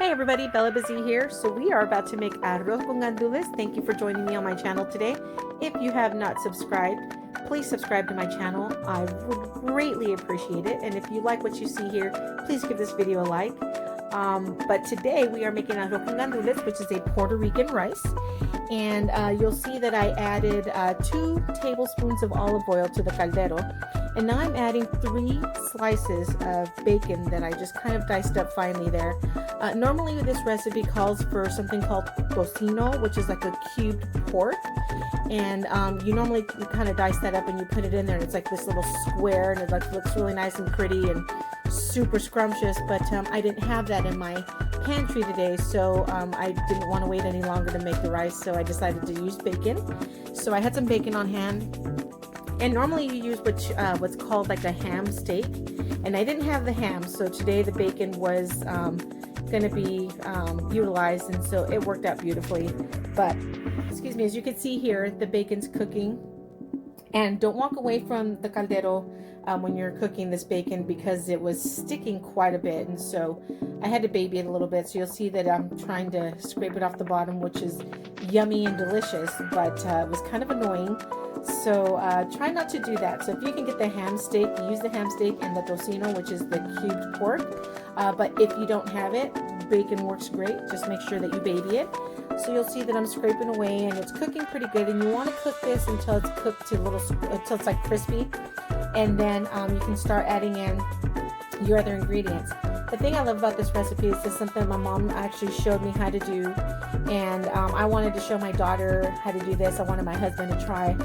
Hey everybody, Bella Busy here. So we are about to make arroz con gandules. Thank you for joining me on my channel today. If you have not subscribed, please subscribe to my channel. I would greatly appreciate it. And if you like what you see here, please give this video a like. But today we are making arroz con gandules, which is a Puerto Rican rice. And you'll see that I added 2 tablespoons of olive oil to the caldero. And now I'm adding 3 slices of bacon that I just kind of diced up finely there. Normally this recipe calls for something called tocino, which is like a cubed pork. And you normally kind of dice that up and you put it in there, and it's like this little square, and it like looks really nice and pretty and super scrumptious. But I didn't have that in my pantry today, so I didn't want to wait any longer to make the rice, so I decided to use bacon. So I had some bacon on hand. And normally you use what's called like a ham steak, and I didn't have the ham, so today the bacon was going to be utilized, and so it worked out beautifully. But excuse me, as you can see here, the bacon's cooking, and don't walk away from the caldero when you're cooking this bacon, because it was sticking quite a bit, and so I had to baby it a little bit. So you'll see that I'm trying to scrape it off the bottom, which is yummy and delicious, but it was kind of annoying. So try not to do that. So if you can get the ham steak, use the ham steak and the tocino, which is the cubed pork. But if you don't have it, bacon works great. Just make sure that you baby it. So you'll see that I'm scraping away, and it's cooking pretty good. And you want to cook this until it's cooked to until it's like crispy, and then you can start adding in your other ingredients. The thing I love about this recipe is this is something my mom actually showed me how to do, and I wanted to show my daughter how to do this. I wanted my husband to try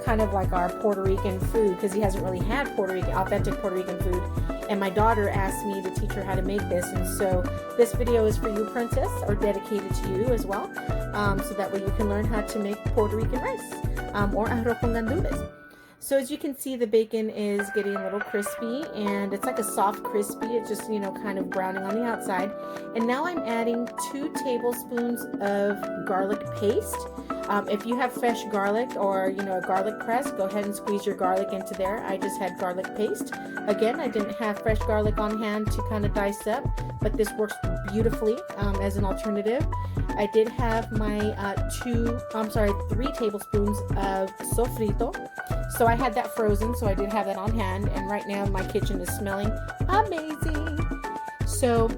kind of like our Puerto Rican food, because he hasn't really had authentic Puerto Rican food, and my daughter asked me to teach her how to make this. And so this video is for you, princess, or dedicated to you as well, so that way you can learn how to make Puerto Rican rice or arroz con gandules. So as you can see, the bacon is getting a little crispy, and it's like a soft crispy. It's just, kind of browning on the outside. And now I'm adding 2 tablespoons of garlic paste. If you have fresh garlic or, a garlic press, go ahead and squeeze your garlic into there. I just had garlic paste. Again, I didn't have fresh garlic on hand to kind of dice up, but this works beautifully as an alternative. I did have my 3 tablespoons of sofrito. So I had that frozen, so I did have that on hand, and right now my kitchen is smelling amazing. So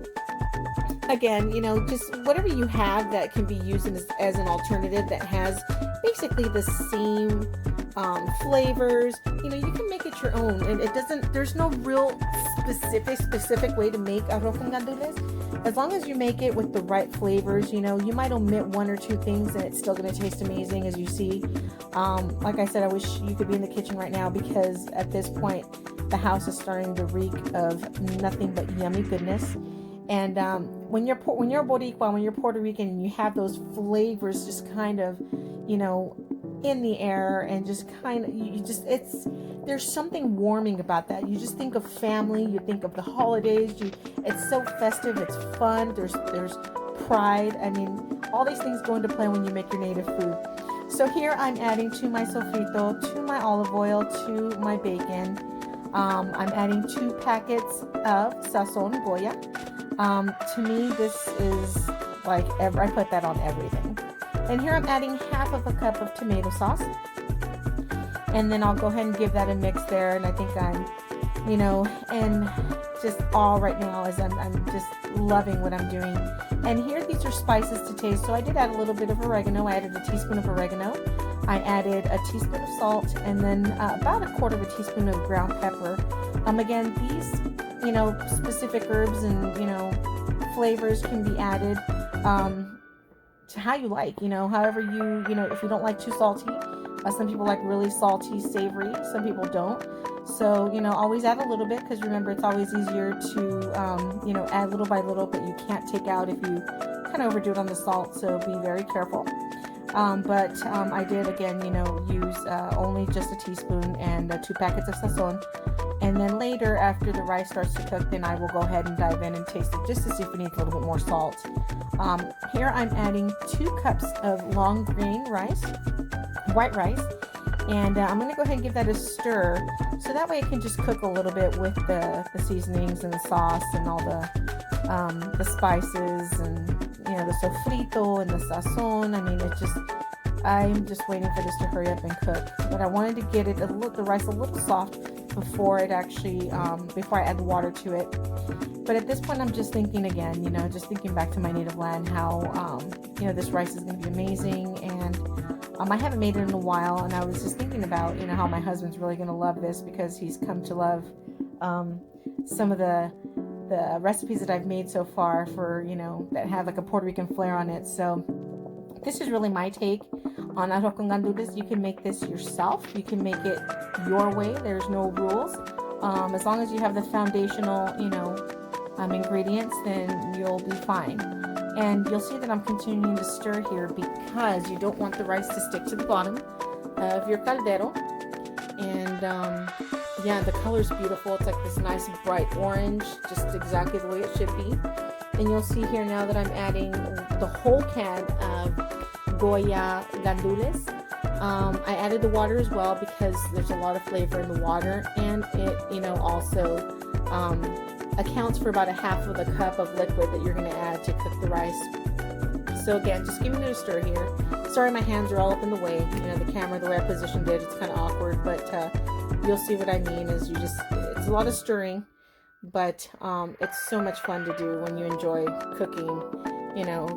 again, just whatever you have that can be used as an alternative that has basically the same flavors, you can make it your own, and there's no real specific way to make arroz con gandules. As long as you make it with the right flavors, you might omit 1 or 2 things and it's still going to taste amazing, as you see. Like I said, I wish you could be in the kitchen right now, because at this point the house is starting to reek of nothing but yummy goodness. And when you're Boricua, when you're Puerto Rican, and you have those flavors just kind of, in the air, and just kind of, there's something warming about that. You just think of family, you think of the holidays, it's so festive, it's fun, there's pride. I mean, all these things go into play when you make your native food. So here I'm adding to my sofrito, to my olive oil, to my bacon. I'm adding 2 packets of Sazon Goya. To me, this is like I put that on everything. And here I'm adding half of a cup of tomato sauce. And then I'll go ahead and give that a mix there. And I think I'm, and just all right now as I'm just loving what I'm doing. And here, these are spices to taste. So I did add a little bit of oregano. I added a teaspoon of oregano. I added a teaspoon of salt, and then about 1/4 teaspoon of ground pepper. Again, these, specific herbs and, flavors can be added to how you like, however if you don't like too salty. Some people like really salty, savory. Some people don't. So, always add a little bit, because remember, it's always easier to, add little by little, but you can't take out if you kind of overdo it on the salt. So be very careful. But I did, again, use only just a teaspoon and 2 packets of sazon. And then later, after the rice starts to cook, then I will go ahead and dive in and taste it, just to see if it needs a little bit more salt. Here I'm adding 2 cups of long grain rice, white rice, and I'm going to go ahead and give that a stir, so that way it can just cook a little bit with the seasonings and the sauce and all the the spices and the sofrito and the sazon. I mean, I'm just waiting for this to hurry up and cook. But I wanted to get the rice a little soft before it actually before I add the water to it. But at this point, I'm just thinking again, just thinking back to my native land, how this rice is going to be amazing. And I haven't made it in a while, and I was just thinking about how my husband's really going to love this, because he's come to love some of the recipes that I've made so far for that have like a Puerto Rican flair on it. So this is really my take on arroz con gandules. You can make this yourself. You can make it your way. There's no rules. As long as you have the foundational, ingredients, then you'll be fine. And you'll see that I'm continuing to stir here because you don't want the rice to stick to the bottom of your caldero. And yeah, the color's beautiful. It's like this nice bright orange, just exactly the way it should be. And you'll see here now that I'm adding the whole can of Goya gandules. I added the water as well because there's a lot of flavor in the water, and it also accounts for about a half of the cup of liquid that you're going to add to cook the rice. So again, just giving it a stir here. Sorry, my hands are all up in the way. The camera, the way I positioned it, it's kind of awkward, but you'll see what I mean. Is it's a lot of stirring, but it's so much fun to do when you enjoy cooking,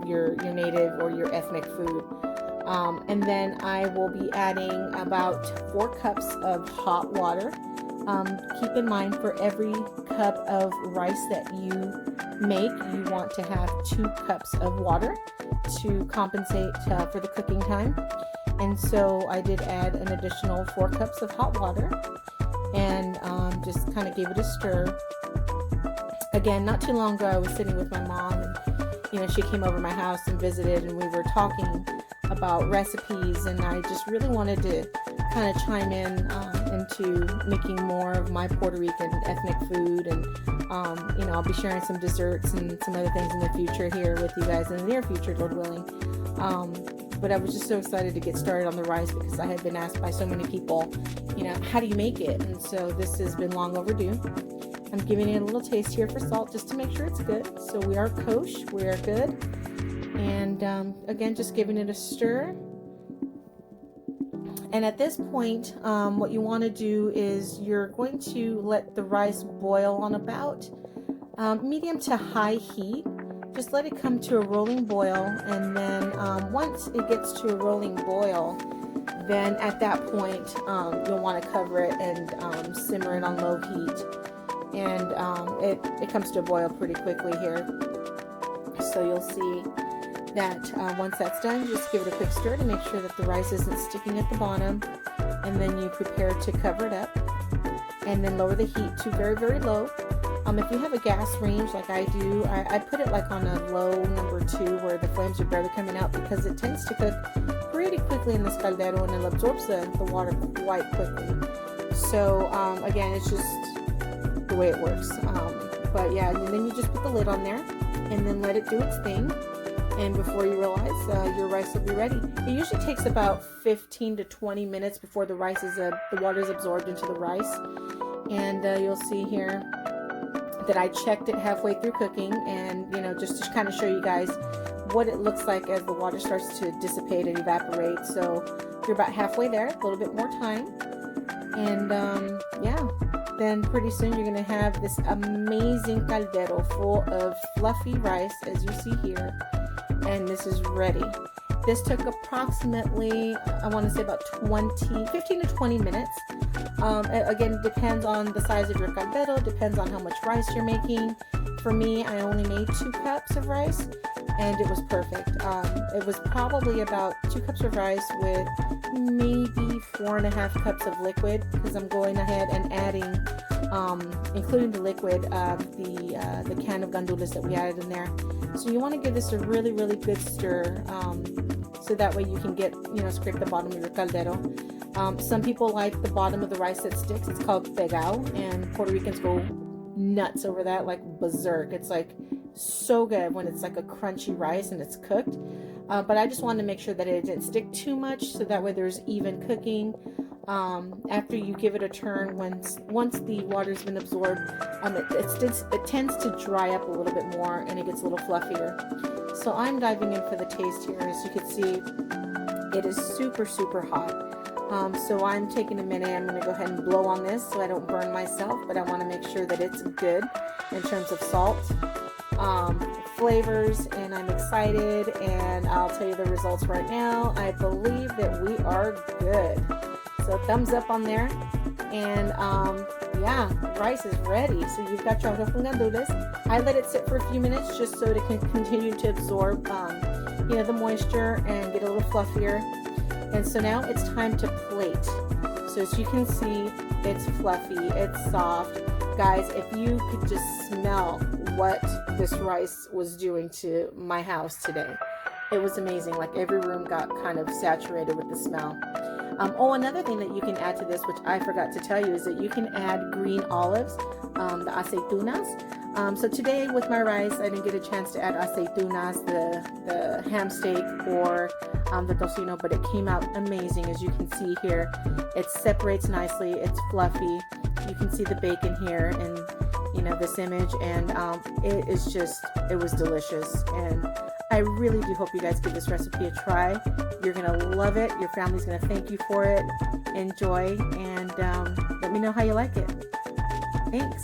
your native or your ethnic food. And then I will be adding about 4 cups of hot water. Keep in mind, for every cup of rice that you make, you want to have 2 cups of water to compensate for the cooking time. And so I did add an additional 4 cups of hot water, and just kind of gave it a stir. Again, not too long ago, I was sitting with my mom, and she came over my house and visited, and we were talking about recipes, and I just really wanted to kind of chime in into making more of my Puerto Rican ethnic food. And I'll be sharing some desserts and some other things in the future here with you guys in the near future, Lord willing. But I was just so excited to get started on the rice, because I had been asked by so many people, how do you make it? And so this has been long overdue. I'm giving it a little taste here for salt, just to make sure it's good. So we are kosher, we are good. And again, just giving it a stir. And at this point, what you want to do is you're going to let the rice boil on about medium to high heat. Just let it come to a rolling boil, and then once it gets to a rolling boil, then at that point you'll want to cover it and simmer it on low heat. And it comes to a boil pretty quickly here. So you'll see that once that's done, just give it a quick stir to make sure that the rice isn't sticking at the bottom, and then you prepare to cover it up, and then lower the heat to very, very low. If you have a gas range like I do, I put it like on a low number 2, where the flames are barely coming out, because it tends to cook pretty quickly in this caldero, and it absorbs the water quite quickly. So again, it's just the way it works. But yeah, and then you just put the lid on there and then let it do its thing. And before you realize, your rice will be ready. It usually takes about 15 to 20 minutes before the water is absorbed into the rice. And you'll see here that I checked it halfway through cooking, and just to kind of show you guys what it looks like as the water starts to dissipate and evaporate. So you're about halfway there, a little bit more time, and yeah, then pretty soon you're gonna have this amazing caldero full of fluffy rice, as you see here, and this is ready. This took approximately, I want to say about 15 to 20 minutes. Again, it depends on the size of your caldero, depends on how much rice you're making. For me, I only made 2 cups of rice, and it was perfect. It was probably about 2 cups of rice with maybe 4.5 cups of liquid, because I'm going ahead and adding, including the liquid of the can of gandules that we added in there. So you want to give this a really, really good stir, so that way you can get, scrape the bottom of your caldero. Some people like the bottom of the rice that sticks. It's called pegao, and Puerto Ricans go nuts over that, like berserk. It's like so good when it's like a crunchy rice and it's cooked. But I just wanted to make sure that it didn't stick too much, so that way there's even cooking. after you give it a turn, once the water's been absorbed, it tends to dry up a little bit more and it gets a little fluffier. So I'm diving in for the taste here. As you can see, it is super, super hot. So I'm taking a minute. I'm going to go ahead and blow on this so I don't burn myself, but I want to make sure that it's good in terms of salt, flavors, and I'm excited, and I'll tell you the results right now. I believe that we are good. So thumbs up on there, and yeah, rice is ready. So you've got your arroz con gandules. I let it sit for a few minutes just so it can continue to absorb the moisture and get a little fluffier. And so now it's time to plate. So as you can see, it's fluffy, it's soft. Guys, if you could just smell what this rice was doing to my house today, it was amazing. Like every room got kind of saturated with the smell. Another thing that you can add to this, which I forgot to tell you, is that you can add green olives, the aceitunas. So today with my rice, I didn't get a chance to add aceitunas, the ham steak, or the tocino, but it came out amazing. As you can see here, it separates nicely, it's fluffy. You can see the bacon here in this image, and it was delicious. And I really do hope you guys give this recipe a try. You're gonna love it. Your family's gonna thank you for it. Enjoy, and let me know how you like it. Thanks.